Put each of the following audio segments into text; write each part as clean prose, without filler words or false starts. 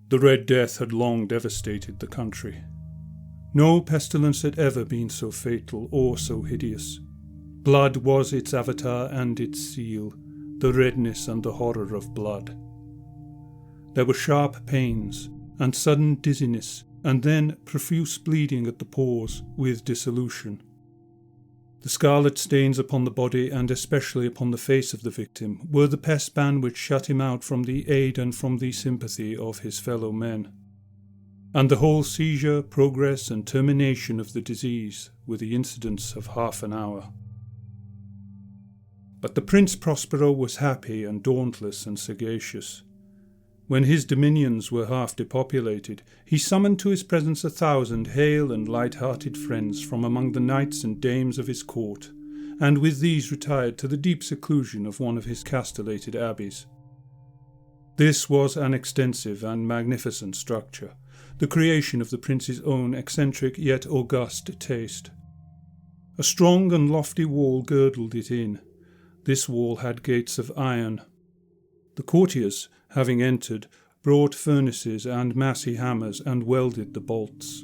The Red Death had long devastated the country. No pestilence had ever been so fatal or so hideous. Blood was its avatar and its seal, the redness and the horror of blood. There were sharp pains, and sudden dizziness, and then profuse bleeding at the pores, with dissolution. The scarlet stains upon the body, and especially upon the face of the victim, were the pest ban which shut him out from the aid and from the sympathy of his fellow men. And the whole seizure, progress, and termination of the disease were the incidents of half an hour. But the Prince Prospero was happy and dauntless and sagacious. When his dominions were half depopulated, he summoned to his presence 1,000 hale and light-hearted friends from among the knights and dames of his court, and with these retired to the deep seclusion of one of his castellated abbeys. This was an extensive and magnificent structure, the creation of the prince's own eccentric yet august taste. A strong and lofty wall girdled it in. This wall had gates of iron. The courtiers, having entered, brought furnaces and massy hammers and welded the bolts.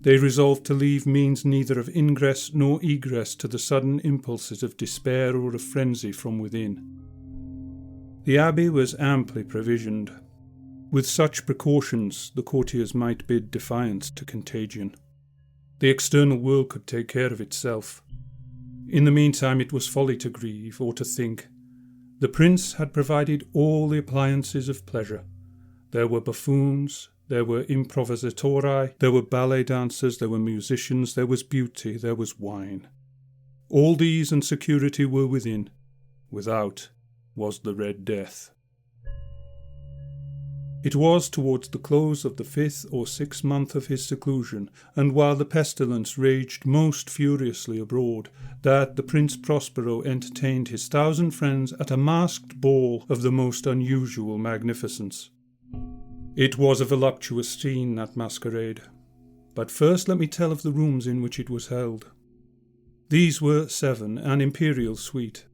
They resolved to leave means neither of ingress nor egress to the sudden impulses of despair or of frenzy from within. The abbey was amply provisioned. With such precautions, the courtiers might bid defiance to contagion. The external world could take care of itself. In the meantime, it was folly to grieve or to think. The prince had provided all the appliances of pleasure. There were buffoons, there were improvisatori, there were ballet dancers, there were musicians, there was beauty, there was wine. All these and security were within. Without was the Red Death. It was towards the close of the 5th or 6th month of his seclusion, and while the pestilence raged most furiously abroad, that the Prince Prospero entertained his 1,000 friends at a masked ball of the most unusual magnificence. It was a voluptuous scene, that masquerade. But first let me tell of the rooms in which it was held. These were 7, an imperial suite.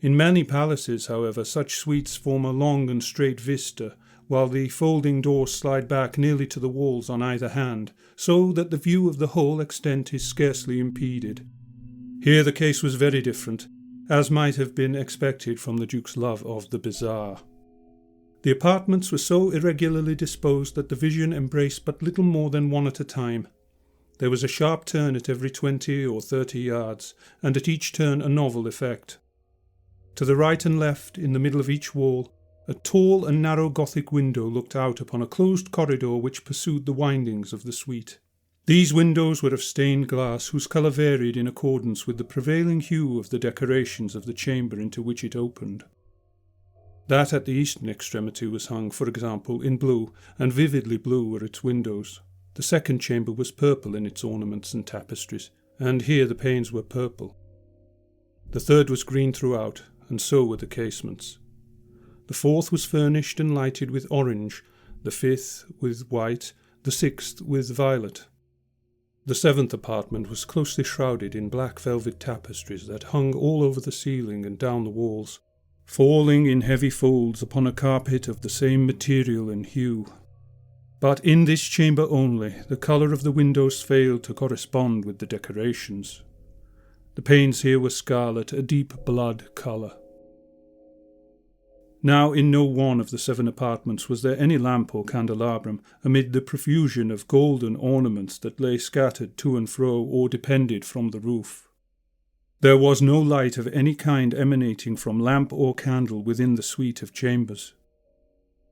In many palaces, however, such suites form a long and straight vista, while the folding doors slide back nearly to the walls on either hand, so that the view of the whole extent is scarcely impeded. Here the case was very different, as might have been expected from the Duke's love of the bizarre. The apartments were so irregularly disposed that the vision embraced but little more than one at a time. There was a sharp turn at every 20 or 30 yards, and at each turn a novel effect. To the right and left, in the middle of each wall, a tall and narrow Gothic window looked out upon a closed corridor which pursued the windings of the suite. These windows were of stained glass, whose colour varied in accordance with the prevailing hue of the decorations of the chamber into which it opened. That at the eastern extremity was hung, for example, in blue, and vividly blue were its windows. The second chamber was purple in its ornaments and tapestries, and here the panes were purple. The third was green throughout, and so were the casements. The fourth was furnished and lighted with orange, the 5th with white, the 6th with violet. The 7th apartment was closely shrouded in black velvet tapestries that hung all over the ceiling and down the walls, falling in heavy folds upon a carpet of the same material and hue. But in this chamber only, the colour of the windows failed to correspond with the decorations. The panes here were scarlet, a deep blood colour. Now in no one of the 7 apartments was there any lamp or candelabrum, amid the profusion of golden ornaments that lay scattered to and fro or depended from the roof. There was no light of any kind emanating from lamp or candle within the suite of chambers.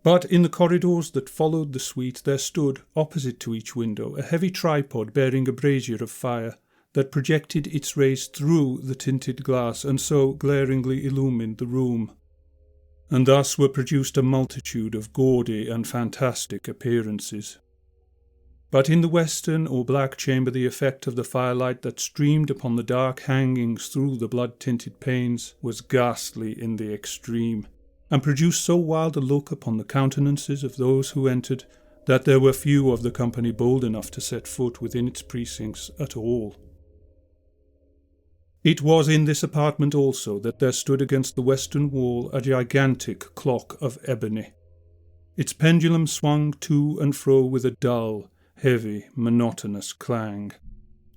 But in the corridors that followed the suite there stood, opposite to each window, a heavy tripod bearing a brazier of fire, that projected its rays through the tinted glass and so glaringly illumined the room. And thus were produced a multitude of gaudy and fantastic appearances. But in the western or black chamber the effect of the firelight that streamed upon the dark hangings through the blood-tinted panes was ghastly in the extreme, and produced so wild a look upon the countenances of those who entered, that there were few of the company bold enough to set foot within its precincts at all. It was in this apartment also that there stood against the western wall a gigantic clock of ebony. Its pendulum swung to and fro with a dull, heavy, monotonous clang.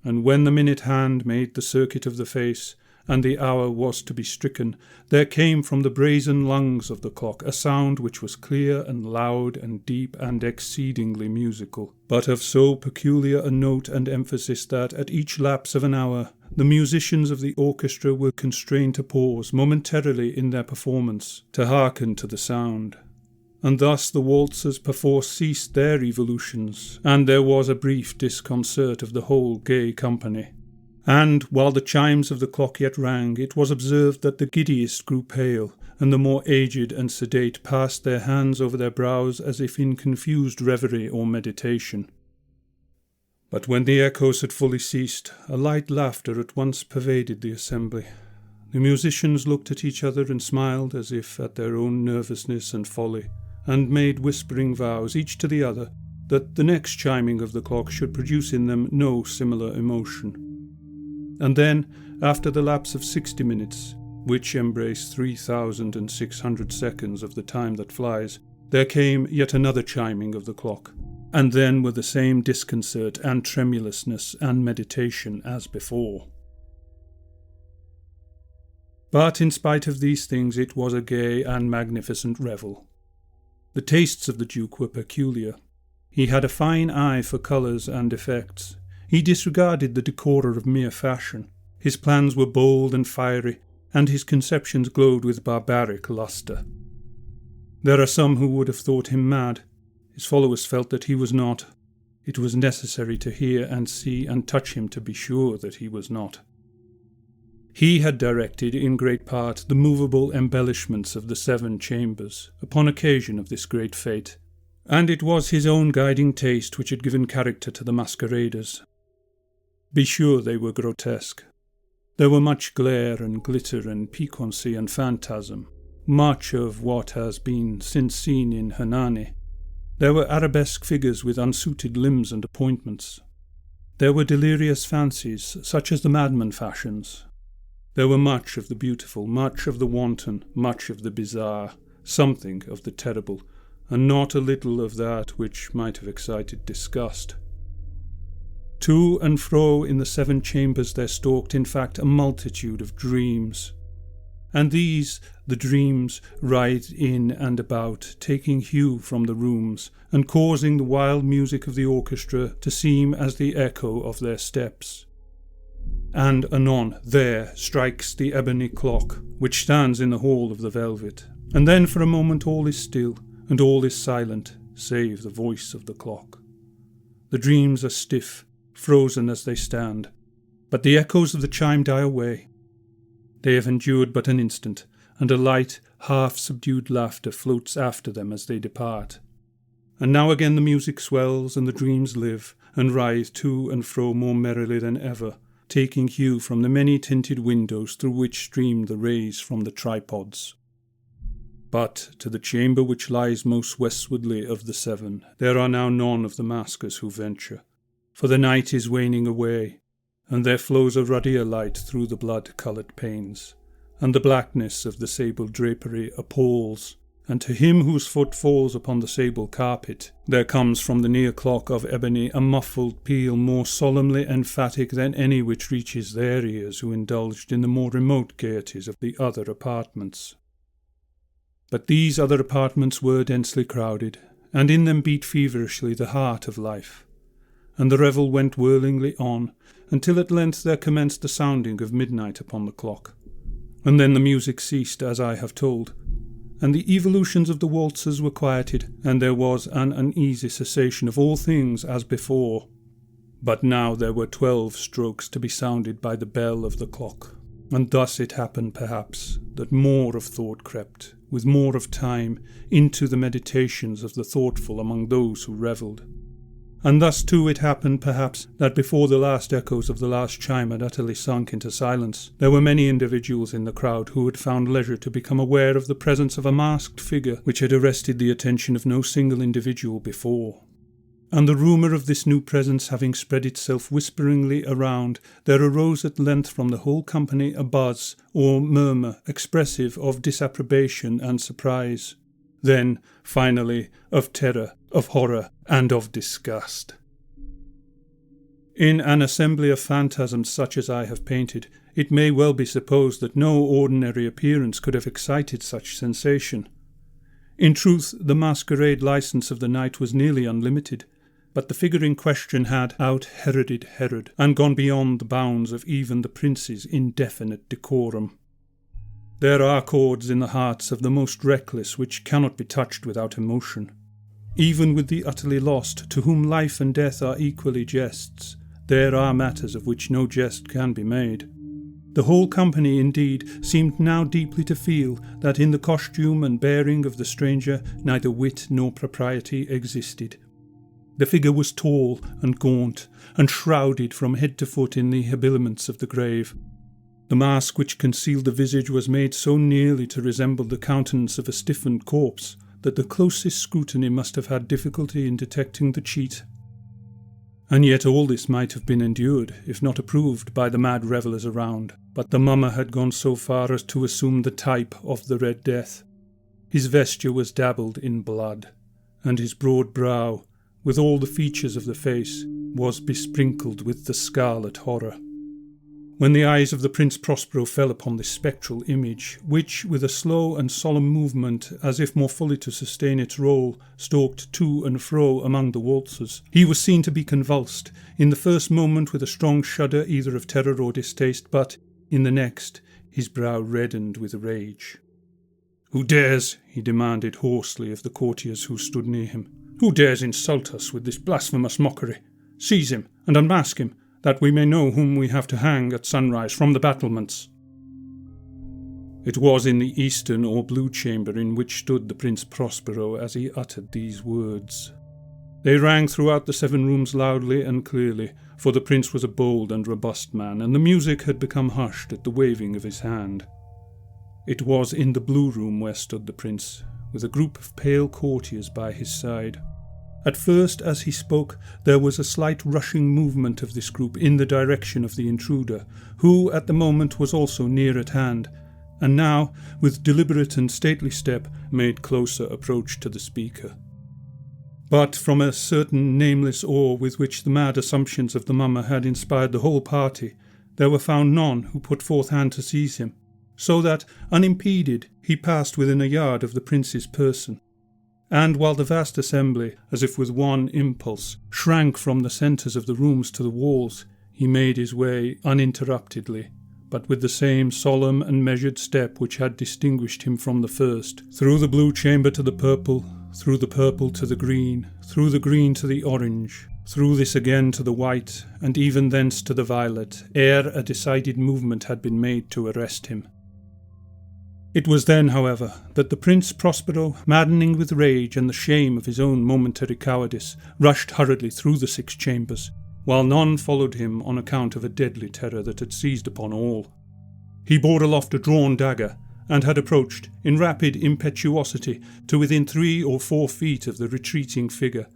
And when the minute hand made the circuit of the face, and the hour was to be stricken, there came from the brazen lungs of the clock a sound which was clear and loud and deep and exceedingly musical, but of so peculiar a note and emphasis that at each lapse of an hour the musicians of the orchestra were constrained to pause momentarily in their performance to hearken to the sound. And thus the waltzers perforce ceased their evolutions, and there was a brief disconcert of the whole gay company. And, while the chimes of the clock yet rang, it was observed that the giddiest grew pale, and the more aged and sedate passed their hands over their brows as if in confused reverie or meditation. But when the echoes had fully ceased, a light laughter at once pervaded the assembly. The musicians looked at each other and smiled as if at their own nervousness and folly, and made whispering vows, each to the other, that the next chiming of the clock should produce in them no similar emotion. And then, after the lapse of 60 minutes, which embrace 3,600 seconds of the time that flies, there came yet another chiming of the clock, and then with the same disconcert and tremulousness and meditation as before. But in spite of these things it was a gay and magnificent revel. The tastes of the Duke were peculiar. He had a fine eye for colours and effects. He disregarded the decor of mere fashion. His plans were bold and fiery, and his conceptions glowed with barbaric lustre. There are some who would have thought him mad. His followers felt that he was not. It was necessary to hear and see and touch him to be sure that he was not. He had directed, in great part, the movable embellishments of the 7 chambers, upon occasion of this great fete, and it was his own guiding taste which had given character to the masqueraders. Be sure they were grotesque. There were much glare and glitter and piquancy and phantasm, much of what has been since seen in Hernani. There were arabesque figures with unsuited limbs and appointments. There were delirious fancies, such as the madman fashions. There were much of the beautiful, much of the wanton, much of the bizarre, something of the terrible, and not a little of that which might have excited disgust. To and fro in the 7 chambers there stalked, in fact, a multitude of dreams. And these, the dreams, writhed in and about, taking hue from the rooms, and causing the wild music of the orchestra to seem as the echo of their steps. And anon there strikes the ebony clock, which stands in the hall of the velvet, and then for a moment all is still, and all is silent, save the voice of the clock. The dreams are stiff, frozen as they stand, but the echoes of the chime die away. They have endured but an instant, and a light, half-subdued laughter floats after them as they depart. And now again the music swells, and the dreams live, and writhe to and fro more merrily than ever, taking hue from the many-tinted windows through which stream the rays from the tripods. But to the chamber which lies most westwardly of the 7, there are now none of the maskers who venture, for the night is waning away, and there flows a ruddier light through the blood-coloured panes, and the blackness of the sable drapery appalls, and to him whose foot falls upon the sable carpet, there comes from the near clock of ebony a muffled peal more solemnly emphatic than any which reaches their ears who indulged in the more remote gaieties of the other apartments. But these other apartments were densely crowded, and in them beat feverishly the heart of life, and the revel went whirlingly on, until at length there commenced the sounding of midnight upon the clock. And then the music ceased, as I have told, and the evolutions of the waltzers were quieted, and there was an uneasy cessation of all things as before. But now there were 12 strokes to be sounded by the bell of the clock, and thus it happened, perhaps, that more of thought crept, with more of time, into the meditations of the thoughtful among those who revelled. And thus too it happened, perhaps, that before the last echoes of the last chime had utterly sunk into silence, there were many individuals in the crowd who had found leisure to become aware of the presence of a masked figure which had arrested the attention of no single individual before. And the rumour of this new presence having spread itself whisperingly around, there arose at length from the whole company a buzz or murmur expressive of disapprobation and surprise. then, finally, of terror, of horror, and of disgust. In an assembly of phantasms such as I have painted, it may well be supposed that no ordinary appearance could have excited such sensation. In truth, the masquerade license of the night was nearly unlimited, but the figure in question had out-Heroded Herod, and gone beyond the bounds of even the prince's indefinite decorum. There are chords in the hearts of the most reckless which cannot be touched without emotion. Even with the utterly lost, to whom life and death are equally jests, there are matters of which no jest can be made. The whole company, indeed, seemed now deeply to feel that in the costume and bearing of the stranger neither wit nor propriety existed. The figure was tall and gaunt, and shrouded from head to foot in the habiliments of the grave. The mask which concealed the visage was made so nearly to resemble the countenance of a stiffened corpse that the closest scrutiny must have had difficulty in detecting the cheat. And yet all this might have been endured, if not approved, by the mad revellers around, but the mummer had gone so far as to assume the type of the Red Death. His vesture was dabbled in blood, and his broad brow, with all the features of the face, was besprinkled with the scarlet horror. When the eyes of the Prince Prospero fell upon this spectral image, which, with a slow and solemn movement, as if more fully to sustain its role, stalked to and fro among the waltzers, he was seen to be convulsed, in the first moment with a strong shudder either of terror or distaste, but, in the next, his brow reddened with rage. "Who dares," he demanded hoarsely of the courtiers who stood near him, "who dares insult us with this blasphemous mockery? Seize him and unmask him, that we may know whom we have to hang at sunrise from the battlements." It was in the eastern or blue chamber in which stood the Prince Prospero as he uttered these words. They rang throughout the 7 rooms loudly and clearly, for the prince was a bold and robust man, and the music had become hushed at the waving of his hand. It was in the blue room where stood the prince, with a group of pale courtiers by his side. At first, as he spoke, there was a slight rushing movement of this group in the direction of the intruder, who at the moment was also near at hand, and now, with deliberate and stately step, made closer approach to the speaker. But from a certain nameless awe with which the mad assumptions of the mummer had inspired the whole party, there were found none who put forth hand to seize him, so that, unimpeded, he passed within a yard of the prince's person. And while the vast assembly, as if with one impulse, shrank from the centres of the rooms to the walls, he made his way uninterruptedly, but with the same solemn and measured step which had distinguished him from the first, through the blue chamber to the purple, through the purple to the green, through the green to the orange, through this again to the white, and even thence to the violet, ere a decided movement had been made to arrest him. It was then, however, that the Prince Prospero, maddening with rage and the shame of his own momentary cowardice, rushed hurriedly through the 6 chambers, while none followed him on account of a deadly terror that had seized upon all. He bore aloft a drawn dagger, and had approached, in rapid impetuosity, to within 3 or 4 feet of the retreating figure,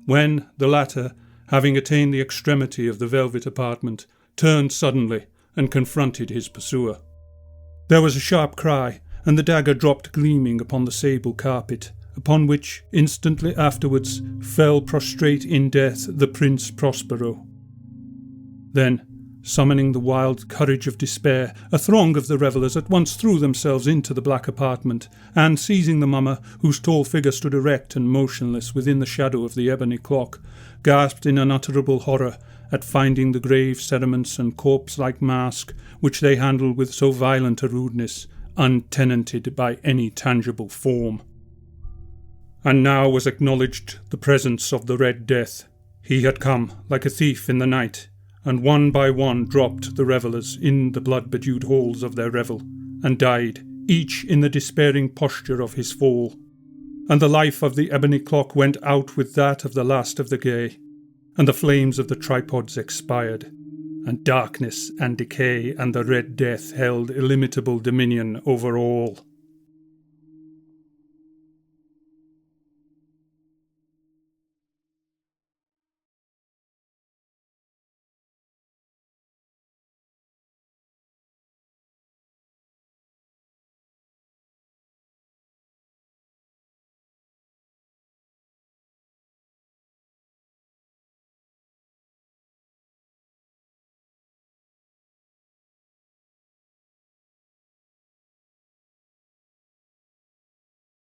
when the latter, having attained the extremity of the velvet apartment, turned suddenly and confronted his pursuer. There was a sharp cry, and the dagger dropped gleaming upon the sable carpet, upon which, instantly afterwards, fell prostrate in death the Prince Prospero. Then, summoning the wild courage of despair, a throng of the revellers at once threw themselves into the black apartment, and seizing the mummer, whose tall figure stood erect and motionless within the shadow of the ebony clock, gasped in unutterable horror at finding the grave cerements and corpse-like mask, which they handled with so violent a rudeness, untenanted by any tangible form. And now was acknowledged the presence of the Red Death. He had come, like a thief in the night, and one by one dropped the revellers in the blood-bedewed halls of their revel, and died, each in the despairing posture of his fall. And the life of the ebony clock went out with that of the last of the gay, and the flames of the tripods expired, and darkness and decay and the Red Death held illimitable dominion over all.